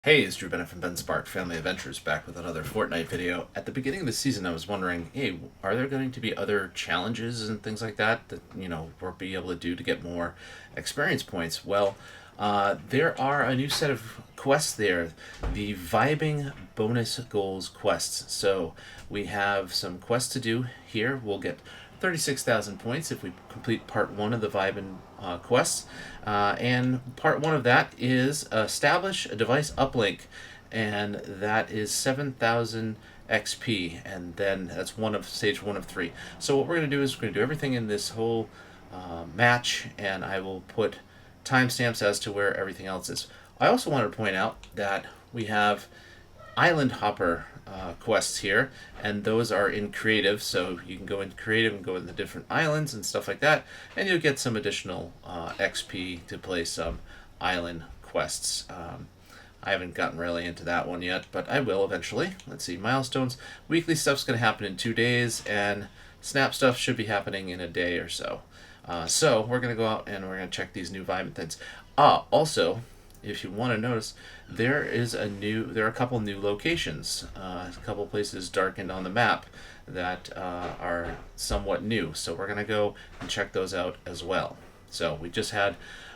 Hey, it's Drew Bennett from Ben Spark Family Adventures back with another Fortnite video. At the beginning of the season, I was wondering, hey, are there going to be other challenges and things like that we'll be able to do to get more experience points? Well, there are a new set of quests there, the Vibing Bonus Goals quests. So we have some quests to do here. We'll get 36,000 points if we complete part one of the Vibin quests. And part one of that is establish a device uplink, and that is 7,000 XP, and then that's one of stage one of three. So what we're going to do is we're going to do everything in this whole match, and I will put timestamps as to where everything else is. I also wanted to point out that we have island hopper quests here, and those are in creative, so you can go into creative and go in the different islands and stuff like that, and you'll get some additional XP to play some island quests. I haven't gotten really into that one yet, but I will eventually. Let's see, milestones. Weekly stuff's going to happen in 2 days, and snap stuff should be happening in a day or so. So we're going to go out and we're going to check these new Vibin things. Also, if you want to notice, there are a couple new locations, a couple places darkened on the map that are somewhat new. So we're gonna go and check those out as well. So we just had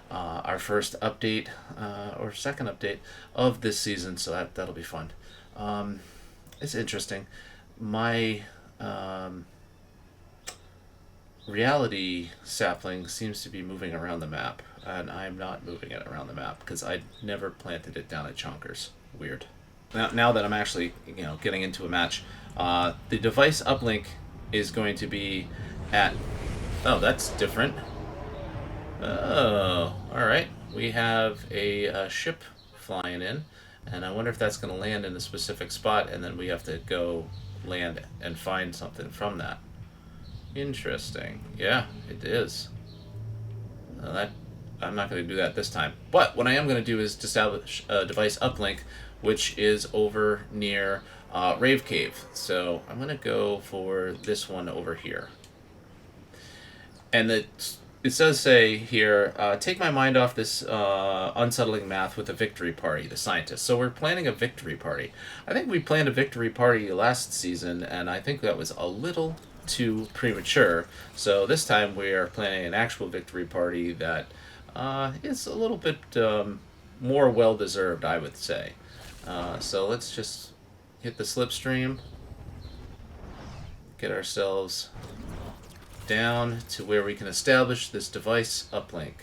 our first update or second update of this season, so that'll be fun. It's interesting. My reality sapling seems to be moving around the map, and I'm not moving it around the map because I never planted it down at Chonkers. Weird. Now that I'm actually getting into a match, the device uplink is going to be at. Oh, that's different. Oh, all right. We have a ship flying in, and I wonder if that's going to land in a specific spot, and then we have to go land and find something from that. Interesting. Yeah, it is. That I'm not going to do that this time. But what I am going to do is establish a device uplink, which is over near Rave Cave. So I'm going to go for this one over here. And it does say here, take my mind off this unsettling math with a victory party, the scientists. So we're planning a victory party. I think we planned a victory party last season, and I think that was a little too premature. So this time we are planning an actual victory party that is a little bit more well-deserved, I would say. So let's just hit the slipstream, get ourselves down to where we can establish this device uplink,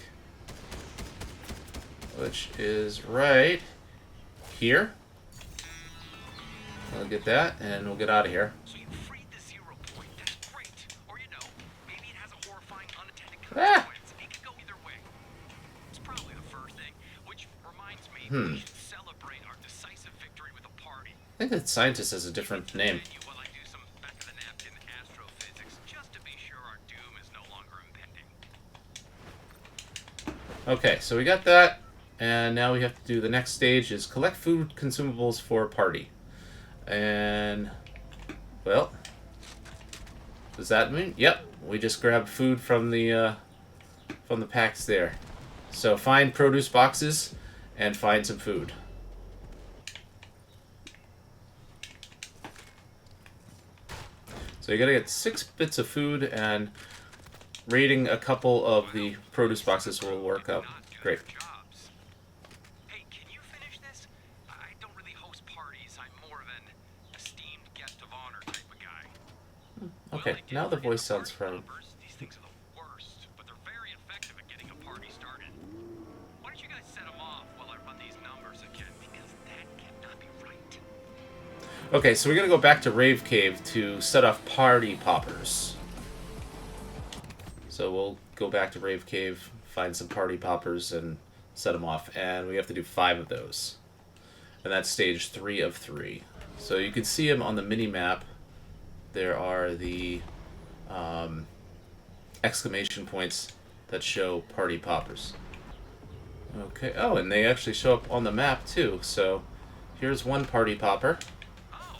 which is right here. We'll get that, and we'll get out of here. Ah! I think that scientist has a different name. Okay, so we got that, and now we have to do the next stage is collect food consumables for a party. And, well, does that mean? Yep, we just grabbed food from the packs there. So find produce boxes and find some food. So you gotta get 6 bits of food, and raiding a couple of the produce boxes will work out great. Hey, can you finish this? I don't really host parties. I'm more of an esteemed guest of honor type of guy. Okay, now the voice sounds from. These things are the worst, but they're very effective at getting a party started. Why don't you guys set them off while I run these numbers again? Because that cannot be right. Okay, so we're gonna go back to Rave Cave to set off party poppers. So we'll go back to Rave Cave, find some party poppers, and set them off. And we have to do 5 of those. And that's stage 3 of 3. So you can see them on the mini-map. There are the exclamation points that show party poppers. Okay, oh, and they actually show up on the map too. So here's one party popper. Oh,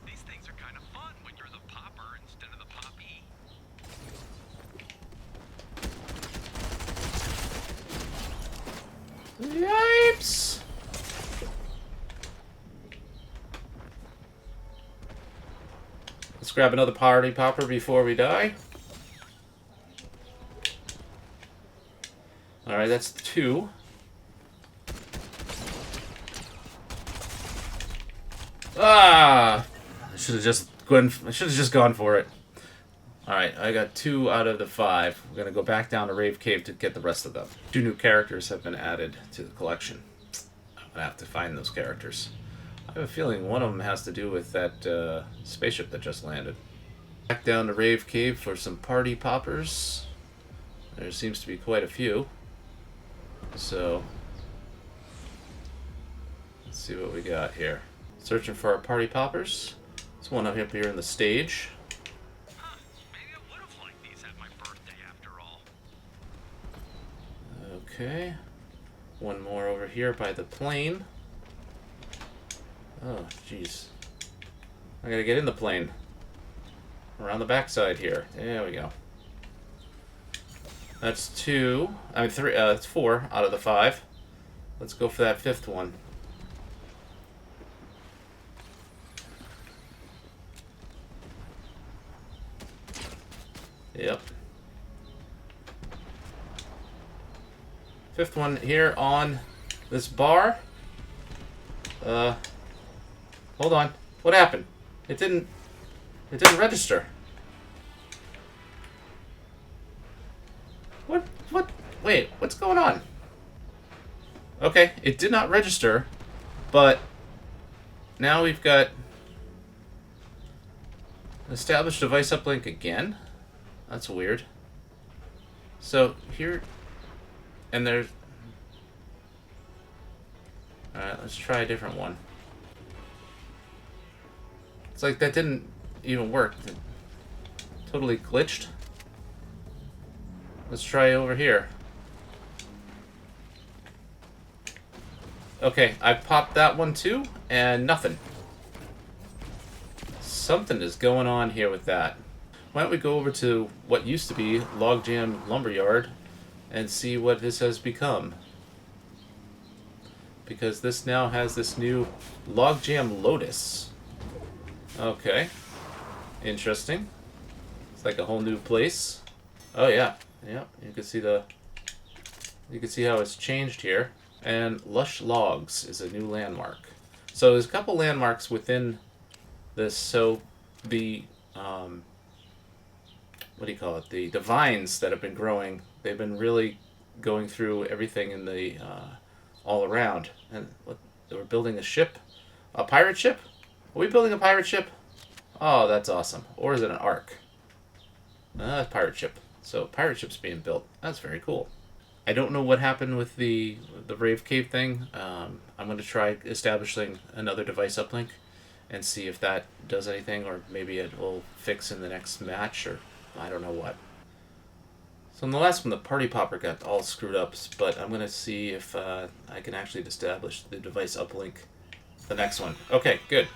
these things are kind of fun when you're the popper instead of the poppy. Yipes! Let's grab another party popper before we die. Alright, that's 2. Ah! I should have just gone for it. Alright, I got 2 out of the 5. We're gonna go back down to Rave Cave to get the rest of them. 2 new characters have been added to the collection. I'm gonna have to find those characters. I have a feeling one of them has to do with that spaceship that just landed. Back down to Rave Cave for some party poppers. There seems to be quite a few. So, let's see what we got here. Searching for our party poppers. There's one up here in the stage. Huh, maybe I would have liked these at my birthday after all. Okay. One more over here by the plane. Oh, jeez. I gotta get in the plane. Around the backside here. There we go. That's 2. I mean 3. That's 4 out of the 5. Let's go for that 5th one. Yep. 5th one here on this bar. Hold on. What happened? It didn't register. What? Wait, what's going on? Okay, it did not register, but now we've got established device uplink again. That's weird. So here, and there's. Alright, let's try a different one. It's like that didn't even work. It totally glitched. Let's try over here. Okay, I popped that one too, and nothing. Something is going on here with that. Why don't we go over to what used to be Logjam Lumberyard and see what this has become. Because this now has this new Logjam Lotus. Okay. Interesting. It's like a whole new place. Oh yeah. Yeah, you can see how it's changed here. And Lush Logs is a new landmark. So there's a couple landmarks within this. So the what do you call it? The vines that have been growing, they've been really going through everything in the all around. And what, they were building a ship, a pirate ship. Are we building a pirate ship? Oh, that's awesome. Or is it an ark? Pirate ship. So pirate ship's being built. That's very cool. I don't know what happened with the Rave Cave thing. I'm going to try establishing another device uplink and see if that does anything, or maybe it will fix in the next match, or I don't know what. So in the last one, the party popper got all screwed up, but I'm going to see if I can actually establish the device uplink the next one. Okay, good.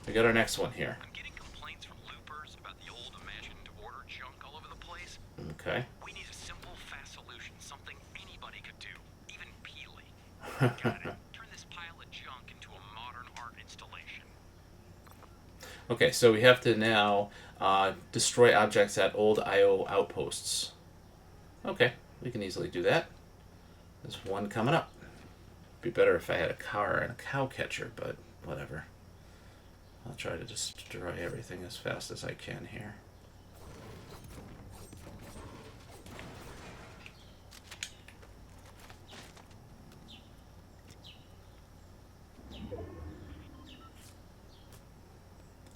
We got our next one here. I'm getting complaints from loopers about the old imagined order junk all over the place. Okay. We need a simple, fast solution, something anybody could do, even Peely. Got it. Turn this pile of junk into a modern art installation. Okay, so we have to now destroy objects at old IO Outposts. Okay, we can easily do that. There's one coming up. Be better if I had a car and a cow catcher, but whatever. I'll try to destroy everything as fast as I can here.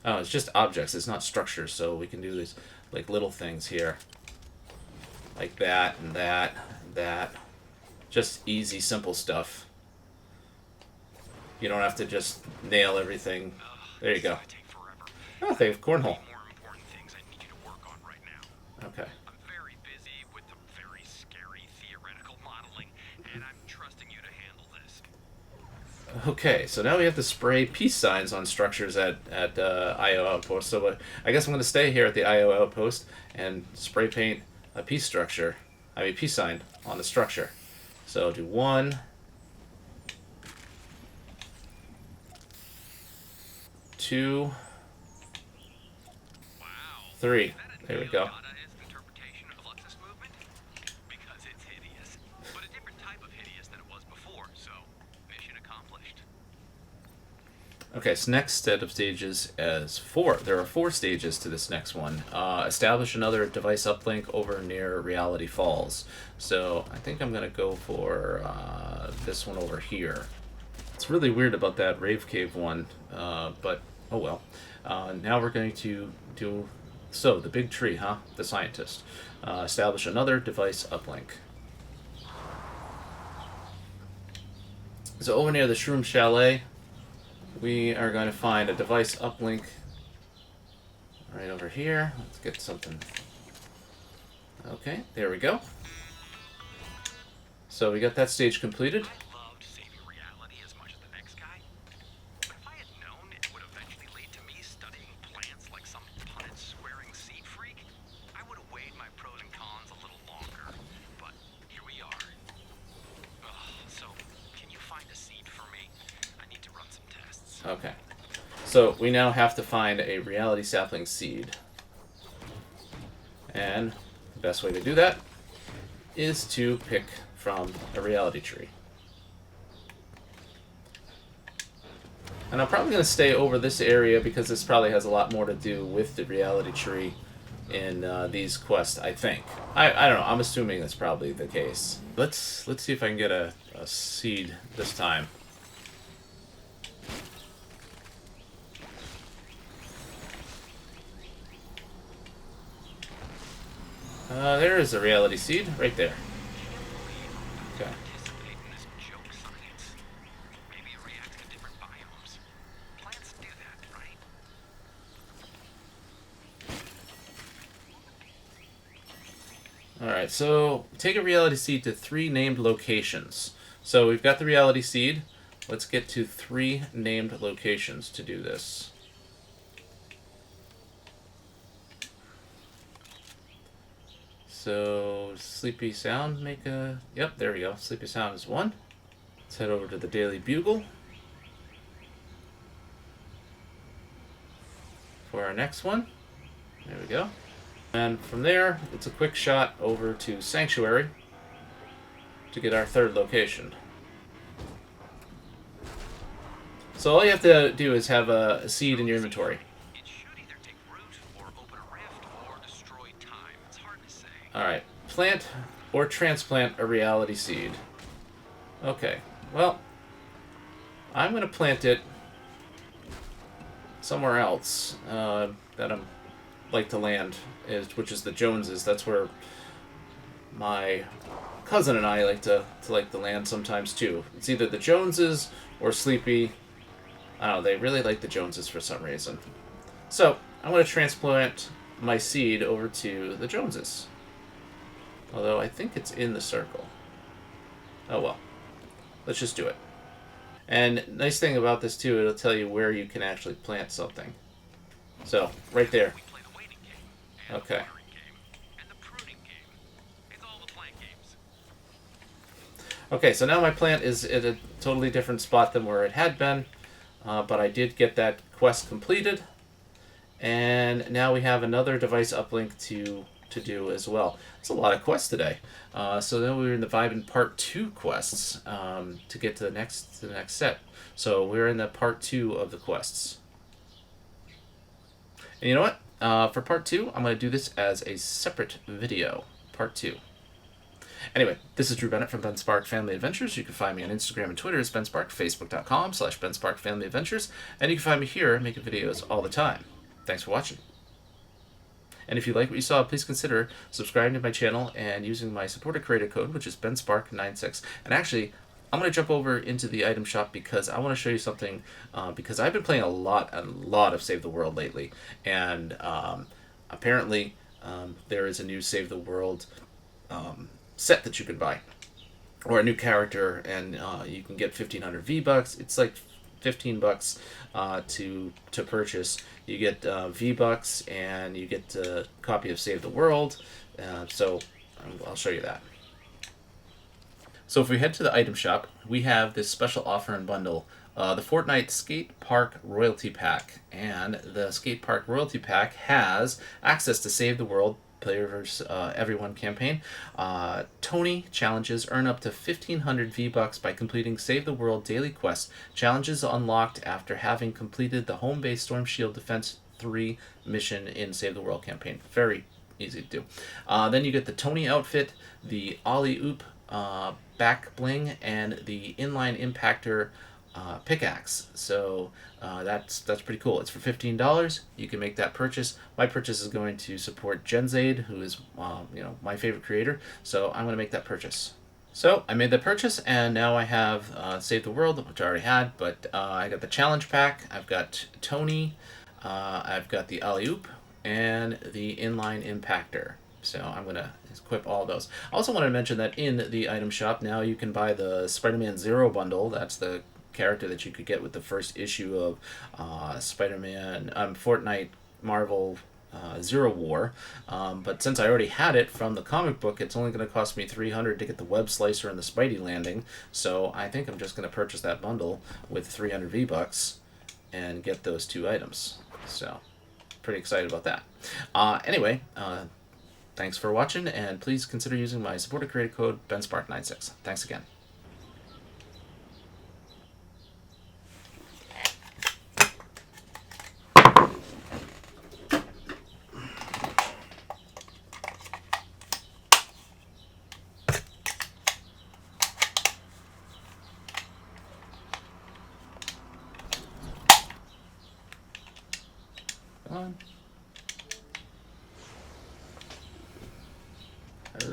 Oh, it's just objects, it's not structures, so we can do these like little things here. Like that and that and that. Just easy, simple stuff. You don't have to just nail everything. There you go. Oh, they have cornhole. More important things I need you to work on right now. Okay. I'm very busy with the very scary theoretical modeling, and I'm trusting you to handle this. Okay, so now we have to spray peace signs on structures at IO Outpost. So I guess I'm going to stay here at the IO Outpost and spray paint a peace sign on the structure. So do 1, 2, 3. Is that a There we go. neo-Dadaist interpretation of the Fluxus movement? Because it's hideous. But a different type of hideous than it was before, so mission accomplished. Okay, so next set of stages is 4. There are 4 stages to this next one. Establish another device uplink over near Reality Falls. So I think I'm going to go for this one over here. It's really weird about that Rave Cave one, but oh well. Now we're going to do... So, the big tree, huh? The scientist. Establish another device uplink. So over near the Shroom Chalet, we are going to find a device uplink right over here. Let's get something. Okay, there we go. So we got that stage completed. I loved saving reality as much as the next guy. But if I had known it would eventually lead to me studying plants like some Punnett-swearing seed freak, I would have weighed my pros and cons a little longer. But here we are. So, can you find a seed for me? I need to run some tests. Okay. So we now have to find a reality sapling seed. And the best way to do that is to pick from a reality tree. And I'm probably going to stay over this area because this probably has a lot more to do with the reality tree in these quests, I think. I don't know. I'm assuming that's probably the case. Let's see if I can get a seed this time. There is a reality seed right there. Okay. Participate in this joke science. Maybe it reacts to different biomes. Plants do that, right? Alright, so take a reality seed to 3 named locations. So we've got the reality seed. Let's get to 3 named locations to do this. So, Sleepy Sound, make a... Yep, there we go. Sleepy Sound is 1. Let's head over to the Daily Bugle for our next one. There we go. And from there, it's a quick shot over to Sanctuary to get our 3rd location. So all you have to do is have a seed in your inventory. It should either take root or open a rift or destroy time. It's hard to say. Alright, plant or transplant a reality seed. Okay, well, I'm going to plant it somewhere else that I'm like to land, which is the Joneses. That's where my cousin and I like to land sometimes too. It's either the Joneses or Sleepy. I don't know, they really like the Joneses for some reason. So, I'm going to transplant my seed over to the Joneses. Although, I think it's in the circle. Oh well. Let's just do it. And nice thing about this too, it'll tell you where you can actually plant something. So, right there. We play the waiting game, and Okay. the watering game, and the pruning game. It's all the plant games. Okay, so now my plant is at a totally different spot than where it had been. But I did get that quest completed. And now we have another device uplink to do as well. It's a lot of quests today. So then we're in the Vibin Part 2 quests to get to the next set. So we're in the Part 2 of the quests. And you know what? For Part 2, I'm going to do this as a separate video. Part 2. Anyway, this is Drew Bennett from Ben Spark Family Adventures. You can find me on Instagram and Twitter as Ben Spark, Facebook.com/Ben Spark Family Adventures, and you can find me here making videos all the time. Thanks for watching. And if you like what you saw, please consider subscribing to my channel and using my supporter creator code, which is BenSpark96. And actually, I'm going to jump over into the item shop because I want to show you something, because I've been playing a lot of Save the World lately, and apparently there is a new Save the World set that you can buy, or a new character, and you can get 1,500 V-Bucks. It's like $15 to purchase. You get V-Bucks, and you get a copy of Save the World, so I'll show you that. So if we head to the item shop, we have this special offer and bundle the Fortnite Skate Park Royalty Pack. And the Skate Park Royalty Pack has access to Save the World, Player vs. Everyone campaign. Tony challenges earn up to 1,500 V-Bucks by completing Save the World daily quests. Challenges unlocked after having completed the home base Storm Shield Defense 3 mission in Save the World campaign. Very easy to do. Then you get the Tony outfit, the Ollie Oop back bling, and the inline impactor pickaxe. So that's pretty cool. It's for $15. You can make that purchase. My purchase is going to support Genzade, who is my favorite creator. So I'm going to make that purchase. So I made the purchase, and now I have Save the World, which I already had. But I got the challenge pack. I've got Tony. I've got the alley oop and the inline impactor. So I'm going to equip all those. I also wanted to mention that in the item shop now you can buy the Spider-Man Zero bundle. That's the character that you could get with the first issue of Spider-Man, Fortnite, Marvel Zero War. But since I already had it from the comic book, it's only going to cost me $300 to get the web slicer and the Spidey landing. So I think I'm just going to purchase that bundle with 300 V-Bucks and get those two items. So pretty excited about that. Anyway, thanks for watching, and please consider using my supporter creator code BenSpark96. Thanks again. Come on.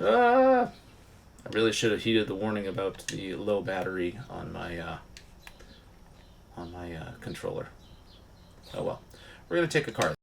I really should have heeded the warning about the low battery on my controller. Oh well. We're going to take a card.